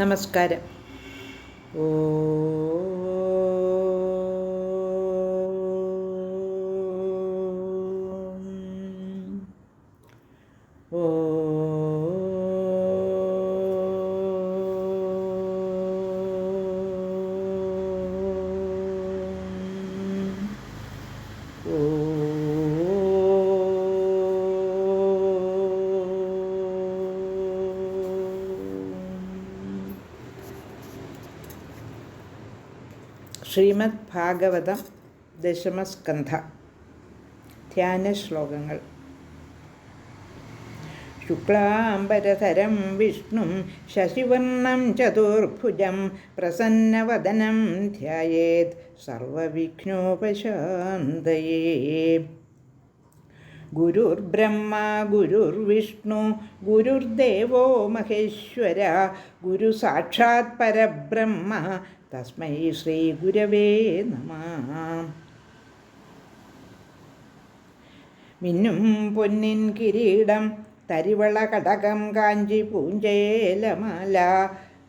നമസ്കാരം. ഓ ഓ ശ്രീമദ് ഭാഗവതം ദശമസ്കന്ധ. ധ്യാന ശ്ലോകങ്ങൾ. ശുക്ലാംബരധരം വിഷ്ണും ശശിവർണം ചതുർഭുജം പ്രസന്നവദനം ധ്യായേത് സർവവിഘ്നോപശാന്തയേ. ഗുരുർബ്രഹ്മ ഗുരുർവിഷ്ണു ഗുരുർദേവോ മഹേശ്വര ഗുരു സാക്ഷാത് പരബ്രഹ്മ തസ്മൈ ശ്രീ ഗുരവേ നമഃ. മിന്നും പൊന്നിൻ കിരീടം തരിവള കടകം കാഞ്ചി പൂഞ്ചേലമാല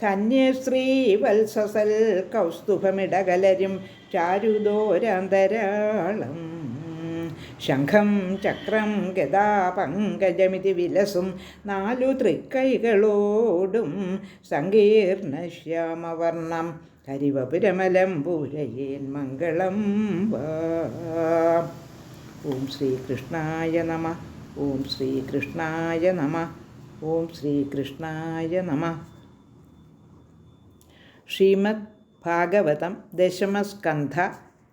ധന്യശ്രീ വത്സസൽ കൗസ്തുഭമിടകലരും ചാരുദോരാന്തരാളം. ശംഖം ചക്രം ഗദാ പങ്കജമിതി വിലസും നാലു തൃക്കൈകളോടും സങ്കീർണ ശ്യാമവർണം ഹരിവപുരമലം പൂരയേൻ മംഗളം വാ. ഓം ശ്രീകൃഷ്ണായ നമഃ. ഓം ശ്രീകൃഷ്ണായ നമഃ. ഓം ശ്രീകൃഷ്ണായ നമഃ. ശ്രീമദ് ഭാഗവതം ദശമസ്കന്ധ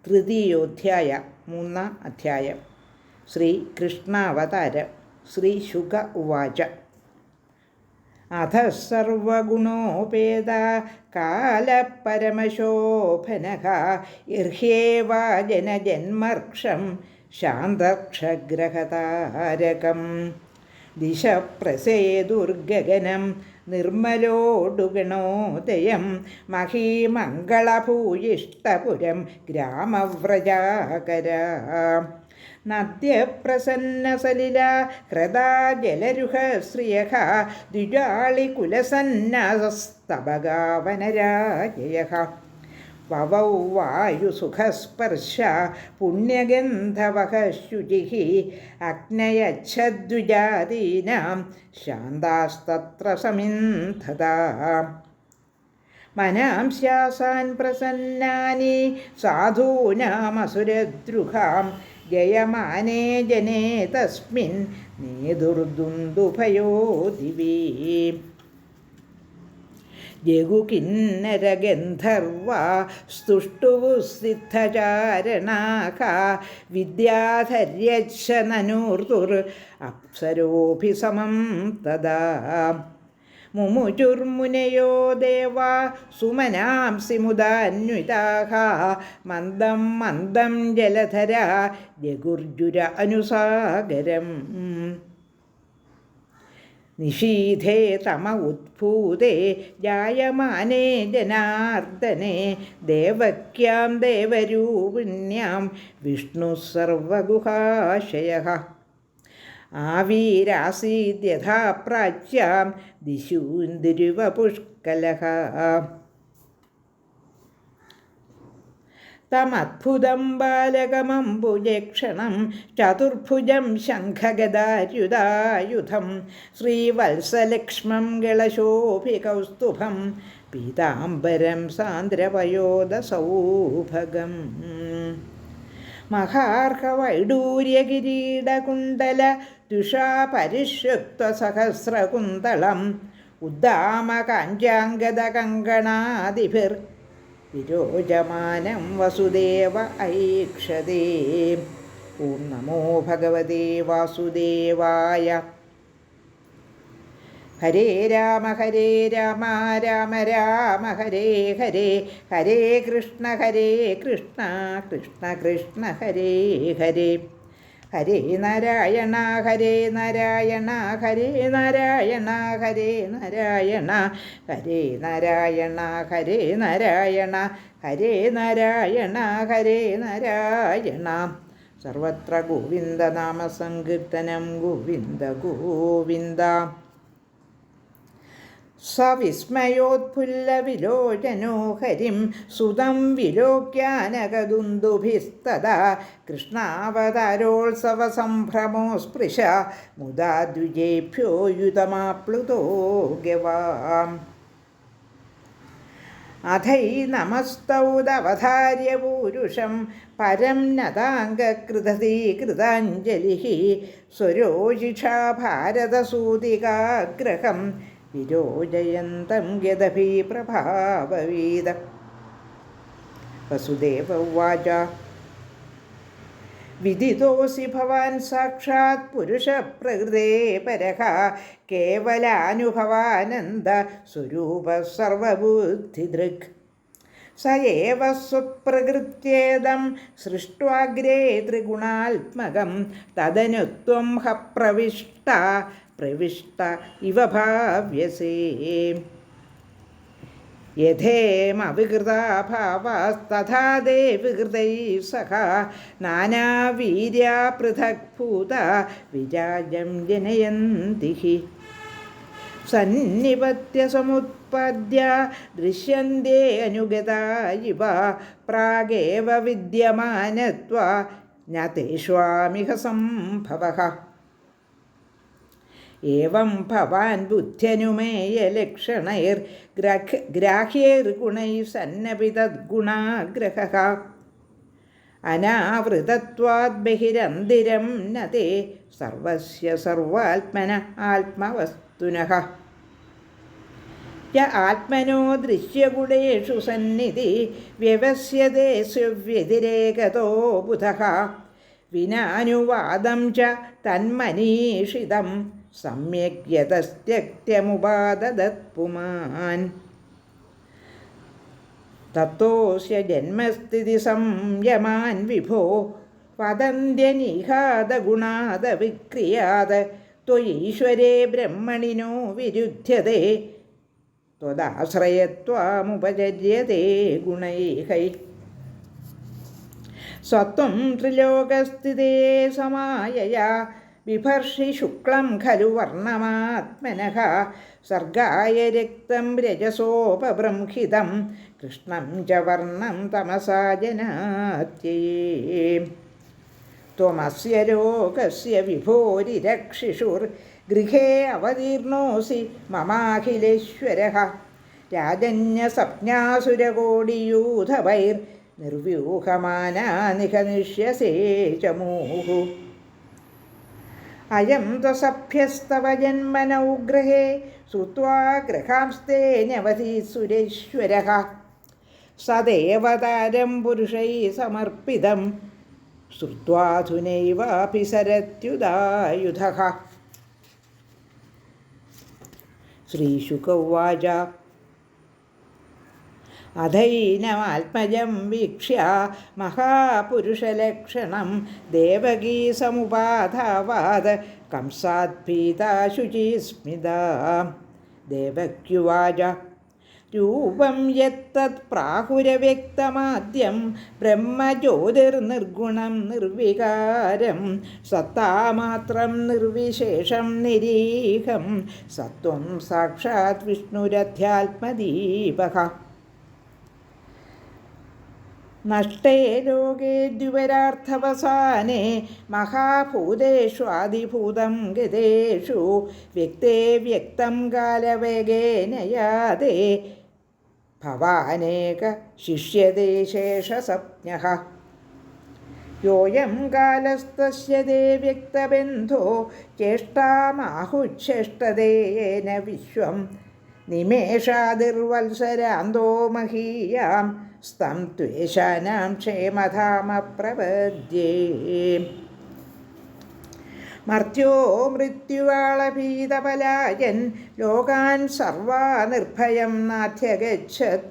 തൃതീയോധ്യായ. മൂന്നാം അധ്യായം. ശ്രീകൃഷ്ണാവതാരം. ശ്രീ ശുക ഉവാച. അധ സർവഗുണോപേത കാലപരമശോഭനഃ ഇർഹ്യേവാ ജനജന്മർക്ഷം ശാന്തക്ഷഗ്രഹതാരകം. ദിശ പ്രസേതുർഗഗനം നിർമ്മലോടുഗണോദയം മഹീമംഗളഭൂയിഷ്ടപുരം ഗ്രാമവ്രജാകര. നദ്യപ്രസന്നസലില ഹൃദാ ജലരുഹശ്രിയഃ ദ്വിജാളികുലസന്നാസ്തബഗാവനരാജയഃ. വവൗ വായുസുഖസ്പർശ പുണ്യഗന്ധവഃ ശുചിഃ അഗ്നയച്ഛദ്വിജാതീനാം ശാന്താസ്തത്ര സമിന്ധതാ. മനാംസ്യാസാൻ പ്രസന്നാനി സാധൂനാമസുരദ്രുഹാം ജയമാനേ ജനേ തസ്മിൻ നേതുർദുന്ദുഭയോ ദിവി. ജഗുകിന്നരഗന്ധർവാ സ്തുഷ്ടുവുഃ സിദ്ധചാരണാഃ വിദ്യാധര്യച്ഛ നനൂർതുർ അപ്സരോഭിസമം തദാ. മുമുചുർമുനയോ ദേവാ സുമനാംസി മുദാന്വിതാഃ മന്ദം മന്ദം ജലധരാ ജഗുർജുര അനുസാഗരം. നിഷീധേ തമ ഉത്ഭൂതേ ജായമാനേ ജനാർദ്ദനേ ദേവക്യാം ദേവരൂപിണ്യാം വിഷ്ണുഃ സർവഗുഹാശയഃ. ആവീരാസീദ്യഥാ പ്രാച്യാം ദിശൂന്തിരുവ പുഷ്കലഃ. തമദ്ഭുതം ബാലകമംബുജേക്ഷണം ചതുർഭുജം ശംഖഗദാര്യുധായുധം ശ്രീവത്സലക്ഷ്മം ഗളശോഭികൗസ്തുഭം പീതാംബരം സാന്ദ്രപയോദസൗഭഗം. മഹാർഹവൈഡൂര്യകിരീടകുണ്ടല തുഷാപരിഷുക്തസഹസ്രകുന്തളം ഉദ്ദാമകാഞ്ചാംഗദകങ്കണാദിഭിർ വിരോചമാനം വസുദേവ ഐക്ഷതേ. ഓം നമോ ഭഗവതേ വാസുദേവായ. ഹരേ രാമ രാമ രാമ ഹരേ ഹരേ ഹരേ കൃഷ്ണ കൃഷ്ണ കൃഷ്ണ ഹരേ ഹരേ. ഹരേ നാരായണ ഹരേ നാരായണ ഹരേ നാരായണ ഹരേ നാരായണ ഹരേ നാരായണ ഹരേ നാരായണ ഹരേ നാരായണ ഹരേ നാരായണ. സർവത്ര ഗോവിന്ദനാമസങ്കീർത്തനം ഗോവിന്ദ ഗോവിന്ദ. സവിസ്മയോത്ഫുല്ലവിലോചനോ ഹരിം സുതം വിലോക്യാനകദുന്ദുഭിസ്തദാ കൃഷ്ണാവതാരോത്സവസംഭ്രമോ സ്പൃശ മുദാ ദ്വിജേഭ്യോ യുതമാപ്ലുതോ ഗവാം. അഥൈനമസ്തൗദവധാര്യ പൂരുഷം പരം നതാംഗകൃതീകൃതാഞ്ജലിഃ സ്വരോജിഷാ ഭാരതസൂതികാഗ്രഹം വിരോചയന്തം യദഭി പ്രഭാവവീത. വസുദേവ ഉവാച വിദിതോസി ഭവാൻ സാക്ഷാത് പുരുഷപ്രകൃതേ പരഃ കേവലാനുഭവാനന്ദ സ്വരൂപ സർവബുദ്ധിദൃക്. സ ഏവ സ്വപ്രകൃത്യേദം സൃഷ്ട്വാഗ്രേ ത്രിഗുണാത്മകം തദനു ത്വം ഹ പ്രവിഷ്ട ഇവ ഭാവ്യസേ. യഥേമവികൃതാ ഭാവാസ്തഥാ തേ വികൃതൈഃ സഹ നാനാവീര്യാ പൃഥക് ഭൂതാ വിരാജം ജനയന്തി. സന്നിപത്യ സമുത്പദ്യ ദൃശ്യന്തെ അനുഗതാ ഇവ പ്രാഗേവ വിദ്യമാനത്വാ ന തേഷ്വാമിഹ സംഭവഃ. ഏവം ഭവാൻ ബുദ്ധ്യനുമേയലക്ഷണൈർഗ്രാഹ്യൈർഗുണൈः സന്നപി തദ്ഗുണാഗ്രഹഃ. അനാവൃതത്വാദ് ബഹിരന്തിരം ന തേ സർവസ്യ സർവാത്മന ആത്മവസ്തുനഃ. യ ആത്മനോ ദൃശ്യഗുണേഷു സന്നിധി വ്യവസ്യതേ സ്വവ്യതിരേകതോ ബുധഃ. വിനാനുവാദം ച തന്മനീഷിതം സമ്യക് യതസ്ത്യക്ത്യമുപാദദത് പുമാൻ. തത്തോസ്യ ജന്മസ്ഥിതി സംയമാൻ വിഭോ വദന്ത്യനിഘാതഗുണാദവിക്രിയാത് ത്വയീശ്വരേ ബ്രഹ്മണിനോ വിരുധ്യതേ ത്വദാശ്രയത്വാമുപചര്യതേ ഗുണൈഃ. സ്വത്വം ത്രിലോകസ്ഥിതേ സമായയാ ബിഭർഷി ശുക്ലം ഖലു വർണ്ണമാത്മനഃ. സർഗായ രക്തം രജസോപബൃംഹിതം കൃഷ്ണം ച വർണ്ണം തമസാ ജനാത്യയേ. ത്വമസ്യ ലോകസ്യ വിഭോരിരക്ഷിഷുർഗൃഹേ അവതീർണോऽസി മമാഖിലേശ്വരഃ. രാജന്യസപ്നാസുരകോടിയൂഥവൈർ നിർവ്യൂഹമാനാ നിഹനിഷ്യസേ ചമൂഃ. അയം ത്വസഭ്യസ്തവ ജന്മനൗഗ്രഹേ ശ്രുത്വാ ഗ്രഹാംസ്തേ നവതി സുരേശ്വരഃ. സദേവതാരം പുരുഷൈ സമർപ്പിതം ശ്രുത്വാധുനൈവാപി സരത്യുദായുധഃ. ശ്രീശുക ഉവാച അഥൈനമാത്മജം വീക്ഷ്യ മഹാപുരുഷലക്ഷണം ദേവകീ സമുപാധാവാത് കംസാത് ഭീതാ ശുചിസ്മിതാ. ദേവക്യുവാച രൂപം യത്തത് പ്രാഹുരവ്യക്തമാദ്യം ബ്രഹ്മജ്യോതിർനിർഗുണം നിർവികാരം സത്താമാത്രം നിർവിശേഷം നിരീഹം സത്വം സാക്ഷാത് വിഷ്ണുരധ്യാത്മദീപഃ. നഷ്ടേ ലോകേ ദ്വിപരാർത്ഥവസാനേ മഹാഭൂതേഷ്വാദിഭൂതം ഗതേഷു വ്യക്തേ വ്യക്തം കാലവേഗേന യാതേ ഭവാനേക ശിഷ്യതേ ശേഷസപ്ഞഃ. യോയം കാലസ്തസ്യ തേ വ്യക്തബന്ധോ ചേഷ്ടാമാഹുച്ഛേഷ്ടതേന വിശ്വം നിമേഷാദിർവത്സരാന്തോ മഹീയാം സ്തം ത്വേഷാനാം ക്ഷേമധാമ പ്രപദ്യേ. മർത്യോ മൃത്യുവാളഭീതപലായൻ ലോകാൻ സർവാ നിർഭയം നാഥ്യഗച്ഛത്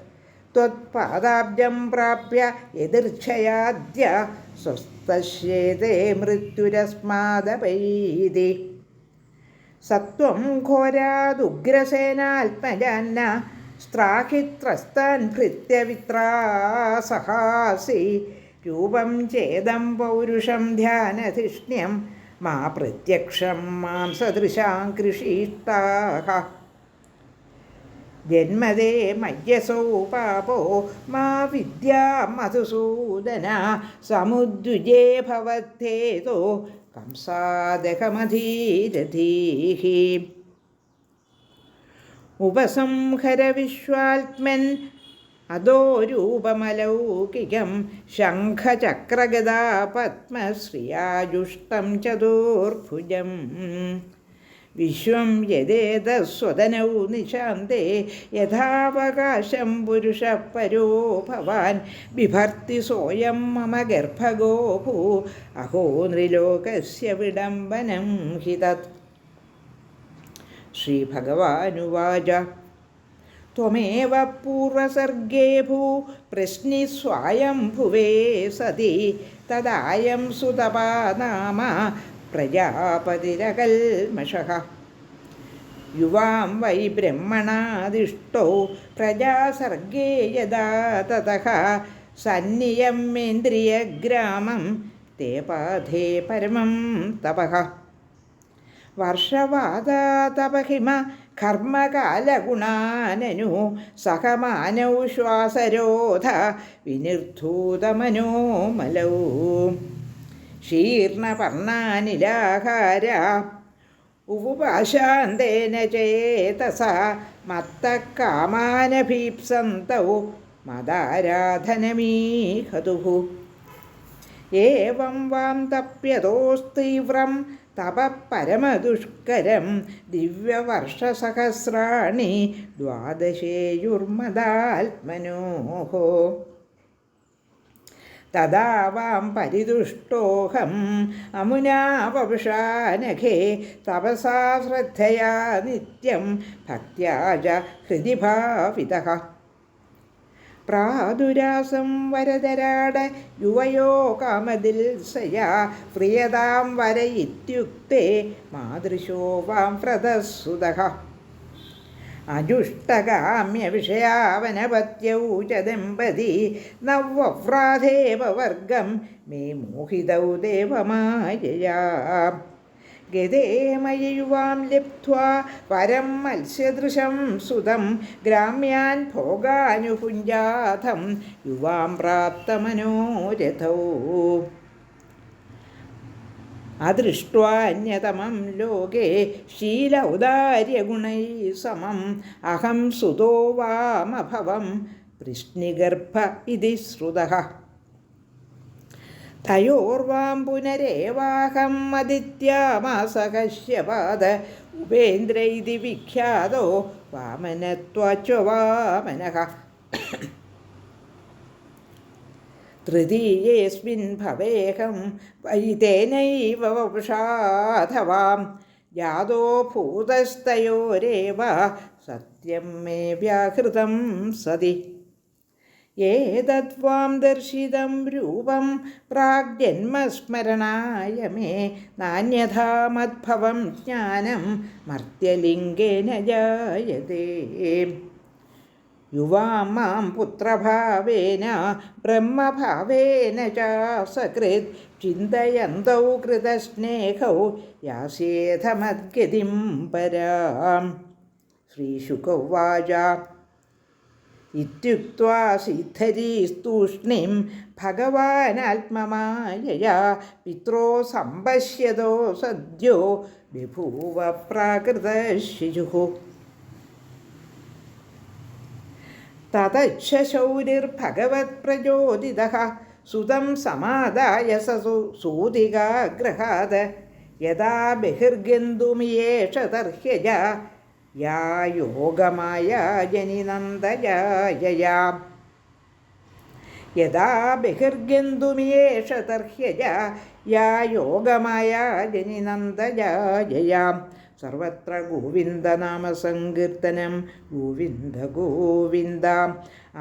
ത്വത്പാദാബ്ജം പ്രാപ്യ യദൃച്ഛയാദ്യ സ്വസ്തശ്യേതേ മൃത്യുരസ്മാദപൈതി. സത്വം ഘോരാദുഗ്രസേനാത്മജാന്ന സ്ത്രാഹിത്രസ്താൻ ഭൃത്യവിത്രാസഹാസി. രൂപം ചേദം പൗരുഷം ധ്യാനധിഷ്ണ്യം മാ പ്രത്യക്ഷം മാം സദൃശാം കൃഷീഷ്ടാഃ. ജന്മദേ മയ്യസോ പാപോ മാ വിദ്യാ മധുസൂദന സമുദ്വിജേ ഭവത്തേതോ കംസാദഹമധീരധീഃ ഉപസംഹര വിശ്വാത്മൻ അതോ രൂപമലൗകികം ശംഖചക്രഗദാ പത്മശ്രിയാജുഷ്ടം ചതുർഭുജം വിശ്വം യദേതസ്വദനൗ നിശാന്തേ യഥാവകാശം പുരുഷപരോ ഭവാൻ ബിഭർത്തി സോയം മമ ഗർഭഗോ ഭൂ അഹോ നൃലോകസ്യ വിഡംബനം ഹി തത്. ശ്രീഭഗവാനുവാച ത്വമേവ പൂർവസർഗേ ഭൂ പ്രശ്നി സ്വായംഭുവേ സതി തദായം സുതപാ നാമ പ്രജാപതിരകൽമഷഃ യുവാം വൈ ബ്രഹ്മണാദിഷ്ടോ പ്രജാസർഗേ യദാ തതഃ സന്നിയമ്യേന്ദ്രിയഗ്രാമം തേ പാഥേ പരമം തപഃ വർഷവാദാതപഹിമ കർമ്മകാലഗുണാനനു സഹമാനൗ ശ്വാസരോധ വിനിർധൂതമനോമലൗ ശീർണപർണാനിലാഹാര ഉപപാശാന്തേന ചേതസ മത്തകാമാനഭീപ്സന്തൗ മദാരാധനമീഹതുഃ ഏവം വാം തപ്യതോസ്തീവ്രം തപഃ പരമദുഷ്കരം ദിവ്യവർഷസഹസ്രാണി ദ്വാദശേയുർമദാത്മനോഃ തദാ വാം പരിതുഷ്ടോഹം അമുനാ വപുഷാ നഖേ തപസാ ശ്രദ്ധയാ നിത്യം ഭക്ത്യാ ച ഹൃദി ഭാവിതഃ പ്രാദുരാസം വരദരാട യുവയോ കാമദിൽസയാ പ്രിയതാം വര ഇത്യുക്തേ മാതൃശോ വാം വ്രതസുതഃ അജുഷ്ടകാമ്യവിഷയാവനപത്യൗ ച ദമ്പതി നവ്വവ്രാധേവ വർഗം മേ മോഹിതൗ ദേവമായയാ ഗതേ മയി യുവാം ലബ്ധ്വാ പരം മത്സ്യദൃശം സുതം ഗ്രാമ്യാൻ ഭോഗാനുഭുഞ്ജാഥം യുവാം പ്രാപ്തമനോരഥൗ അദൃഷ്ട്വാന്യതമം ലോകേ ശീല ഔദാര്യഗുണൈः സമം അഹം സുതോ വാമഭവം വൃഷ്ണിഗർഭ ഇതി ശ്രുതഃ തയോർവാം പുനരേവാഹം ആദിത്യാമാസകശ്യപാദ ഉപേന്ദ്ര ഇതി വിഖ്യാതോ വാമനത്വാച്വ വാമനഃ തൃതീയേസ്മിൻ ഭവേഹം വൈ തേനൈവ വപുഷാഥവാം ജാതോ ഭൂതസ്തയോരേവ സത്യം മേ വ്യാഹൃതം സതി ഏതദ്വാം ദർശിതം രൂപം പ്രാഗ്ജന്മസ്മരണായ മേ നാന്യഥാ മദ്ഭവം ജ്ഞാനം മർത്യലിംഗേന ജായതേ യുവാം മാം പുത്രഭാവേന ബ്രഹ്മഭാവേന ച സകൃത് ചിന്തയന്തൗ കൃതസ്നേഹൗ യാസ്യേധമദ്ഗതിം പരാം. ശ്രീശുക ഉവാച ഇത്യുക്ത്വാ സിദ്ധരീസ്തൂഷ്ണീം ഭഗവാനാത്മമായയാ പിത്രോ സംപശ്യതോ സദ്യോ ബഭൂവ പ്രാകൃതശിശുഃ. തതച്ഛ ശൗരിർഭഗവത്പ്രചോദിതഃ സുതം സമാദായ സൂതികാഗ്രഹാത് യഥാ ബഹിർഗന്തുമിയേഷ തർഹ്യജ യാ യോഗമായാ ജനിനന്ദയായയാ യഥാ ബഹിർഗന്തുമിയേഷ തർഹ്യജ യാ യോഗമായാ ജനിനന്ദയായയാ. സർവത്ര ഗോവിന്ദനാമസങ്കീർത്തനം ഗോവിന്ദ ഗോവിന്ദ.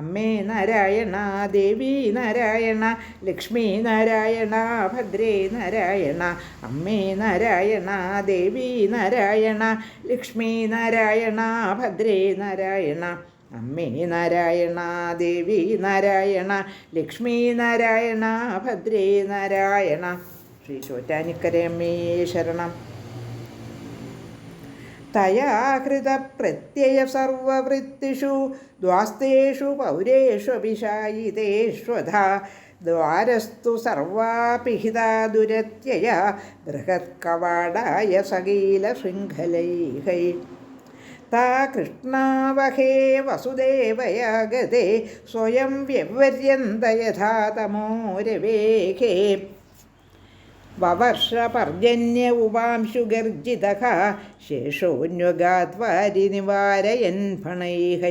അമ്മേ നാരായണ, ദേവി നാരായണ, ലക്ഷ്മി നാരായണ, ഭദ്രേ നാരായണ. അമ്മേ നാരായണ, ദേവി നാരായണ, ലക്ഷ്മി നാരായണ, ഭദ്രേ നാരായണ. അമ്മേ നാരായണ, ദേവി നാരായണ, ലക്ഷ്മി നാരായണ, ഭദ്രേ നാരായണ. ശ്രീ ചോറ്റാനിക്കരയമ്മേ ശരണം. തയാ ഹൃതപ്രത്യയ സർവവൃത്തിഷു ദ്വാസ്തേഷു പൗരേഷ്വപി ശായിതേഷ്വധാ ദ്വാരസ്തു സർവാപിഹിതാ ദുരത്യയ ബൃഹത്കവാടായ സകീലശൃംഖലൈഃ താ കൃഷ്ണാവഹേ വസുദേവയാഗതേ സ്വയം വ്യവ്യന്ത യഥാ തമോരവേഖേ വവർഷപർജന്യ ഉപാംശുഗർജിതഃ ശേഷോന്വഗാദ്വാരി നിവാരയൻ ഫണൈഃ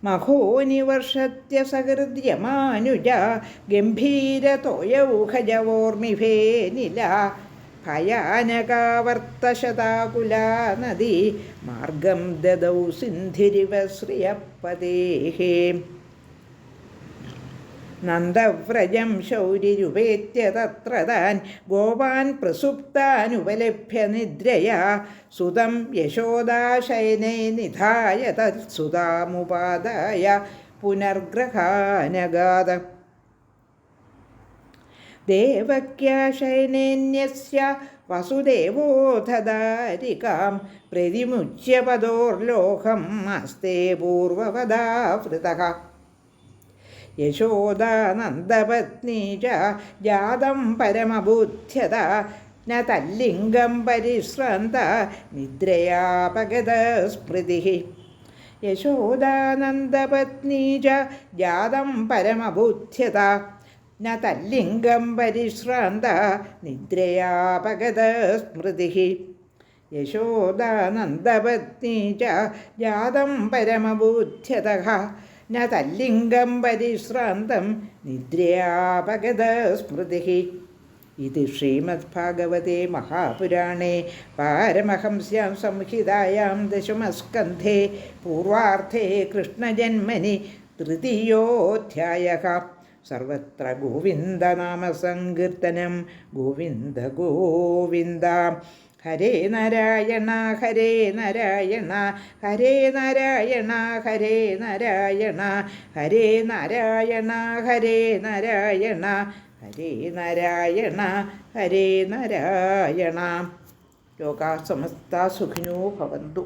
മഹോനിവർഷത്യ സഹൃദ്യമാനുജ ഗംഭീരതോയൗഖജവോർമിഭേനില ഭയാനകാവർത്തശതാകുലാ നദീ മാർഗം ദദൗ സിന്ധിരിവ ശ്രിയപതേഃ നന്ദവ്രജം ശൗരിരുപേത്യ തത്ര താൻ ഗോപാൻ പ്രസുപ്താനുപലഭ്യ നിദ്രയാ സുതം യശോദാശയനേ നിധായ തത്സുതാമുപാദായ പുനർഗ്രഹാനഗാത ദേവക്യാശയനേന്യസ്യ വസുദേവോധദാരികാം പ്രതിമുച്യ പദോർലോഹം ആസ്തേ പൂർവവദാവൃതഃ യശോദാനന്ദപത്നീ ച ജാതം പരമബുദ്ധ്യത ന തല്ലിംഗം പരിശ്രാന്ത നിദ്രയാപഗത സ്മൃതിഃ യശോദാനന്ദപത്നീ ച ജാതം പരമബുദ്ധ്യത ന തല്ലിംഗം പരിശ്രാന്ത നിദ്രയാപഗത സ്മൃതിഃ യശോദാനന്ദപത്നീ ച ജാതം പരമബുദ്ധ്യതഃ ന തല്ലിംഗം പരിശ്രാന്തം നിദ്രയാപഗത സ്മൃതിഃ ഇത് ശ്രീമദ്ഭാഗവതേ മഹാപുരാണേ പാരമഹംസ്യാം സംഹിതായാം ദശമസ്കന്ധേ പൂർവാർദ്ധേ കൃഷ്ണജന്മനി തൃതീയോധ്യായഃ സർവത്ര ഗോവിന്ദനാമസങ്കീർത്തനം ഗോവിന്ദ ഗോവിന്ദ ഹരേ നാരായണ ഹരേ നാരായണ ഹരേ നാരായണ ഹരേ നാരായണ ഹരേ നാരായണ ഹരേ നാരായണ ഹരേ നാരായണ ഹരേ നാരായണ. ലോകാ സമസ്താ സുഖിനോ ഭവന്തു.